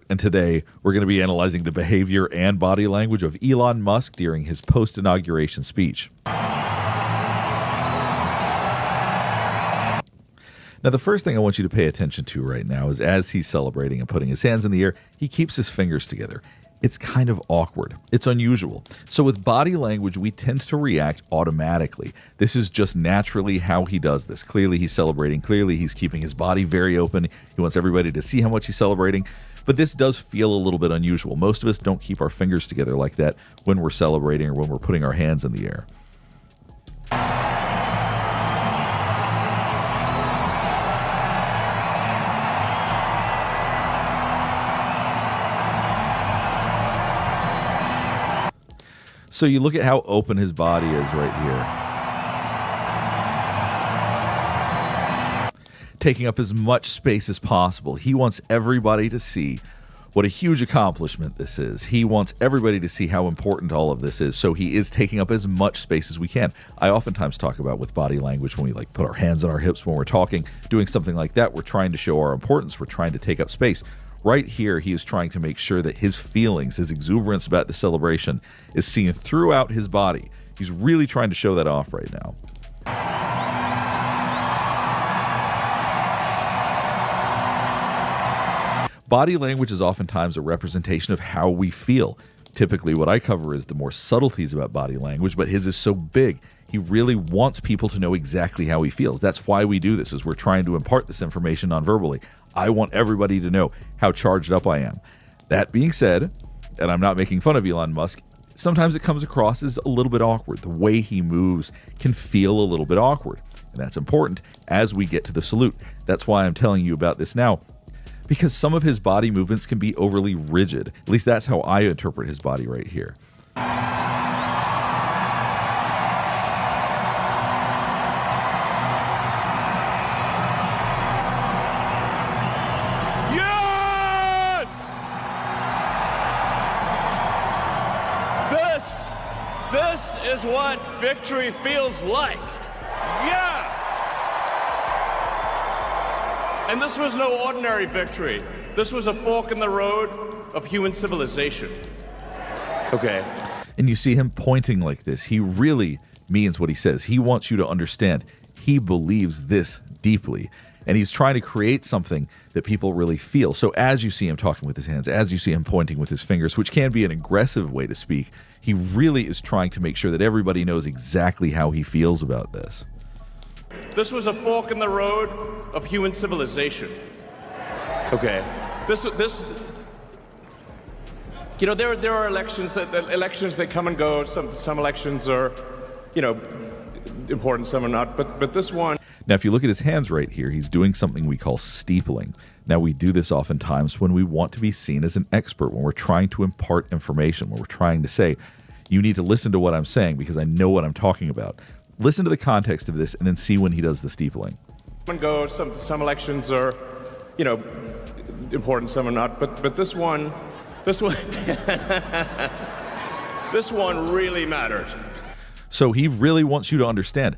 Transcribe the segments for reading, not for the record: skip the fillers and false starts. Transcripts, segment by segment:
and today we're going to be analyzing the behavior and body language of Elon Musk during his post-inauguration speech. Now, the first thing I want you to pay attention to right now is as he's celebrating and putting his hands in the air, he keeps his fingers together. It's kind of awkward. It's unusual. So with body language, we tend to react automatically. This is just naturally how he does this. Clearly, he's celebrating. Clearly, he's keeping his body very open. He wants everybody to see how much he's celebrating. But this does feel a little bit unusual. Most of us don't keep our fingers together like that when we're celebrating or when we're putting our hands in the air. So you look at how open his body is right here. Taking up as much space as possible. He wants everybody to see what a huge accomplishment this is. He wants everybody to see how important all of this is. So he is taking up as much space as we can. I oftentimes talk about with body language when we put our hands on our hips when we're talking, doing something like that. We're trying to show our importance. We're trying to take up space. Right here, he is trying to make sure that his feelings, his exuberance about the celebration is seen throughout his body. He's really trying to show that off right now. Body language is oftentimes a representation of how we feel. Typically, what I cover is the more subtleties about body language, but his is so big. He really wants people to know exactly how he feels. That's why we do this, is we're trying to impart this information non-verbally. I want everybody to know how charged up I am. That being said, and I'm not making fun of Elon Musk, sometimes it comes across as a little bit awkward. The way he moves can feel a little bit awkward. And that's important as we get to the salute. That's why I'm telling you about this now, because some of his body movements can be overly rigid. At least that's how I interpret his body right here. This is what victory feels like. Yeah! And this was no ordinary victory. This was a fork in the road of human civilization. Okay. And you see him pointing like this. He really means what he says. He wants you to understand. He believes this deeply. And he's trying to create something that people really feel. So as you see him talking with his hands, as you see him pointing with his fingers, which can be an aggressive way to speak, he really is trying to make sure that everybody knows exactly how he feels about this. This was a fork in the road of human civilization. Okay. There are elections that come and go. Some elections are, important, some are not. But this one. Now, if you look at his hands right here, he's doing something we call steepling. Now, we do this oftentimes when we want to be seen as an expert, when we're trying to impart information, when we're trying to say, you need to listen to what I'm saying because I know what I'm talking about. Listen to the context of this and then see when he does the steepling. And go. Some elections are, important, some are not. But this one, this one really mattered. So he really wants you to understand.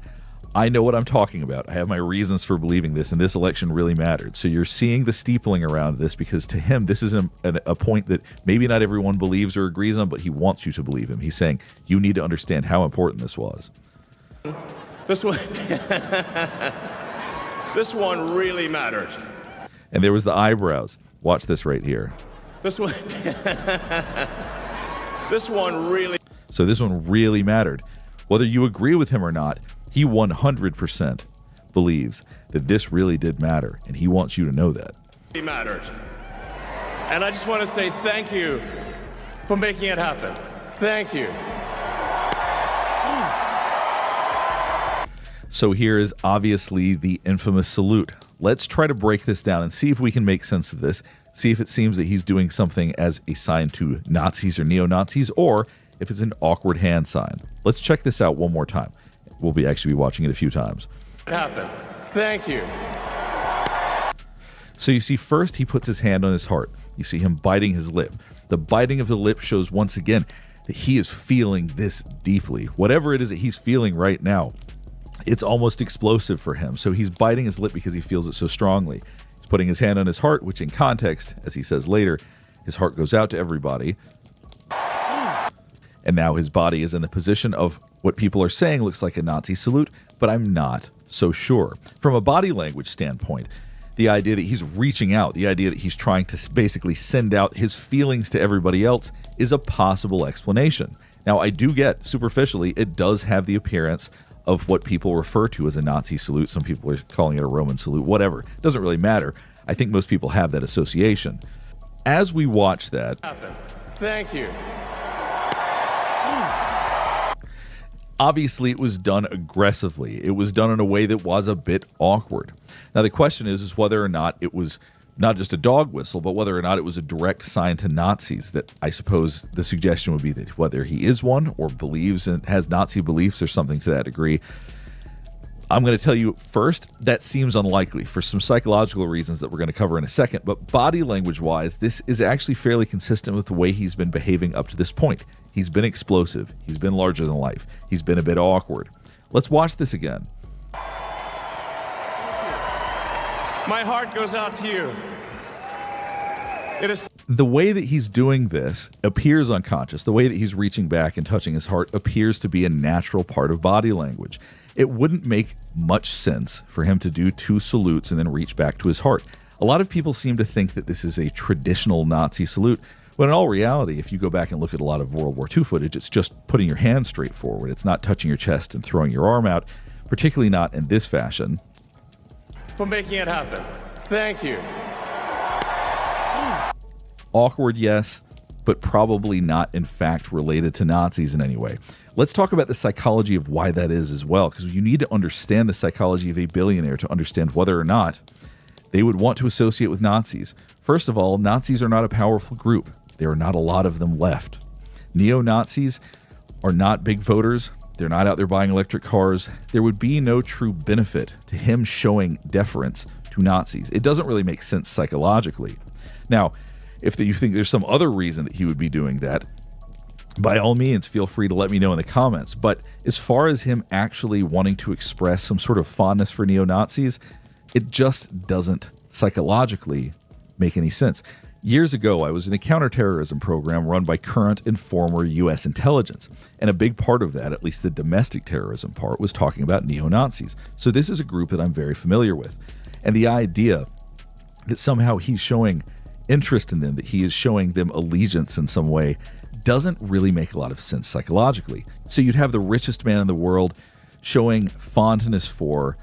I know what I'm talking about. I have my reasons for believing this, and this election really mattered. So you're seeing the steepling around this because to him, this is a point that maybe not everyone believes or agrees on, but he wants you to believe him. He's saying, you need to understand how important this was. This one, this one really mattered. And there was the eyebrows. Watch this right here. This one, this one really. So this one really mattered. Whether you agree with him or not, he 100% believes that this really did matter, and he wants you to know that. It mattered. And I just want to say thank you for making it happen. Thank you. So here is obviously the infamous salute. Let's try to break this down and see if we can make sense of this, see if it seems that he's doing something as a sign to Nazis or neo-Nazis, or if it's an awkward hand sign. Let's check this out one more time. We'll actually be watching it a few times. It happened. Thank you. So you see first he puts his hand on his heart. You see him biting his lip. The biting of the lip shows once again that he is feeling this deeply. Whatever it is that he's feeling right now, it's almost explosive for him. So he's biting his lip because he feels it so strongly. He's putting his hand on his heart, which in context, as he says later, His heart goes out to everybody. And now his body is in the position of what people are saying looks like a Nazi salute, but I'm not so sure. From a body language standpoint, the idea that he's reaching out, the idea that he's trying to basically send out his feelings to everybody else is a possible explanation. Now, I do get, superficially, it does have the appearance of what people refer to as a Nazi salute. Some people are calling it a Roman salute, whatever. It doesn't really matter. I think most people have that association. As we watch that... Thank you. Obviously, it was done aggressively. It was done in a way that was a bit awkward. Now, the question is whether or not it was not just a dog whistle, but whether or not it was a direct sign to Nazis. That I suppose the suggestion would be that whether he is one or believes and has Nazi beliefs or something to that degree. I'm going to tell you first, that seems unlikely for some psychological reasons that we're going to cover in a second. But body language-wise, this is actually fairly consistent with the way he's been behaving up to this point. He's been explosive. He's been larger than life. He's been a bit awkward. Let's watch this again. My heart goes out to you. It is... The way that he's doing this appears unconscious. The way that he's reaching back and touching his heart appears to be a natural part of body language. It wouldn't make much sense for him to do two salutes and then reach back to his heart. A lot of people seem to think that this is a traditional Nazi salute, when in all reality, if you go back and look at a lot of World War II footage, it's just putting your hand straight forward. It's not touching your chest and throwing your arm out, particularly not in this fashion. For making it happen. Thank you. Awkward, yes, but probably not, in fact, related to Nazis in any way. Let's talk about the psychology of why that is as well, because you need to understand the psychology of a billionaire to understand whether or not they would want to associate with Nazis. First of all, Nazis are not a powerful group. There are not a lot of them left. Neo-Nazis are not big voters. They're not out there buying electric cars. There would be no true benefit to him showing deference to Nazis. It doesn't really make sense psychologically. Now, if you think there's some other reason that he would be doing that, by all means, feel free to let me know in the comments. But as far as him actually wanting to express some sort of fondness for neo-Nazis, it just doesn't psychologically make any sense. Years ago, I was in a counterterrorism program run by current and former U.S. intelligence. And a big part of that, at least the domestic terrorism part, was talking about neo-Nazis. So this is a group that I'm very familiar with. And the idea that somehow he's showing interest in them, that he is showing them allegiance in some way, doesn't really make a lot of sense psychologically. So you'd have the richest man in the world showing fondness for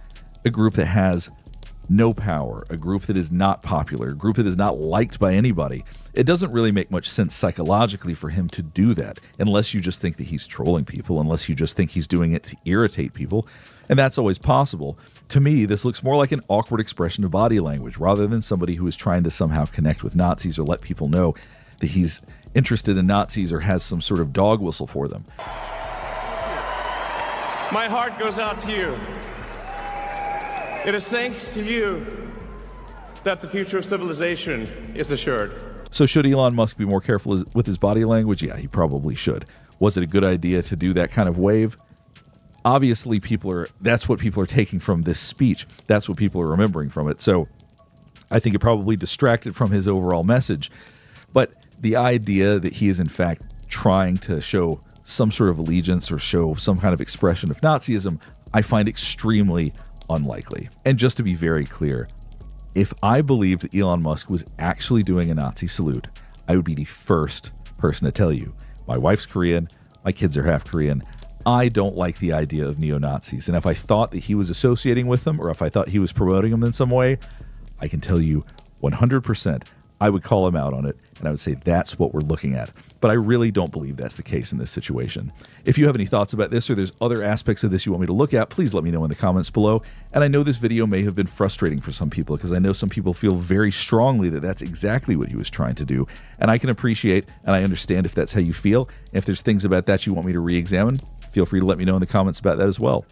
a group that has no power, a group that is not popular, a group that is not liked by anybody. It doesn't really make much sense psychologically for him to do that, unless you just think that he's trolling people, unless you just think he's doing it to irritate people, and that's always possible. To me, this looks more like an awkward expression of body language, rather than somebody who is trying to somehow connect with Nazis or let people know that he's interested in Nazis or has some sort of dog whistle for them. My heart goes out to you. It is thanks to you that the future of civilization is assured. So should Elon Musk be more careful with his body language? Yeah, he probably should. Was it a good idea to do that kind of wave? Obviously, that's what people are taking from this speech. That's what people are remembering from it. So I think it probably distracted from his overall message. But the idea that he is in fact trying to show some sort of allegiance or show some kind of expression of Nazism, I find extremely unlikely. And just to be very clear, if I believed that Elon Musk was actually doing a Nazi salute, I would be the first person to tell you. My wife's Korean, my kids are half Korean. I don't like the idea of neo-Nazis. And if I thought that he was associating with them, or if I thought he was promoting them in some way, I can tell you 100% I would call him out on it, and I would say that's what we're looking at. But I really don't believe that's the case in this situation. If you have any thoughts about this, or there's other aspects of this you want me to look at, please let me know in the comments below. And I know this video may have been frustrating for some people, because I know some people feel very strongly that that's exactly what he was trying to do. And I can appreciate and I understand if that's how you feel. If there's things about that you want me to re-examine, feel free to let me know in the comments about that as well.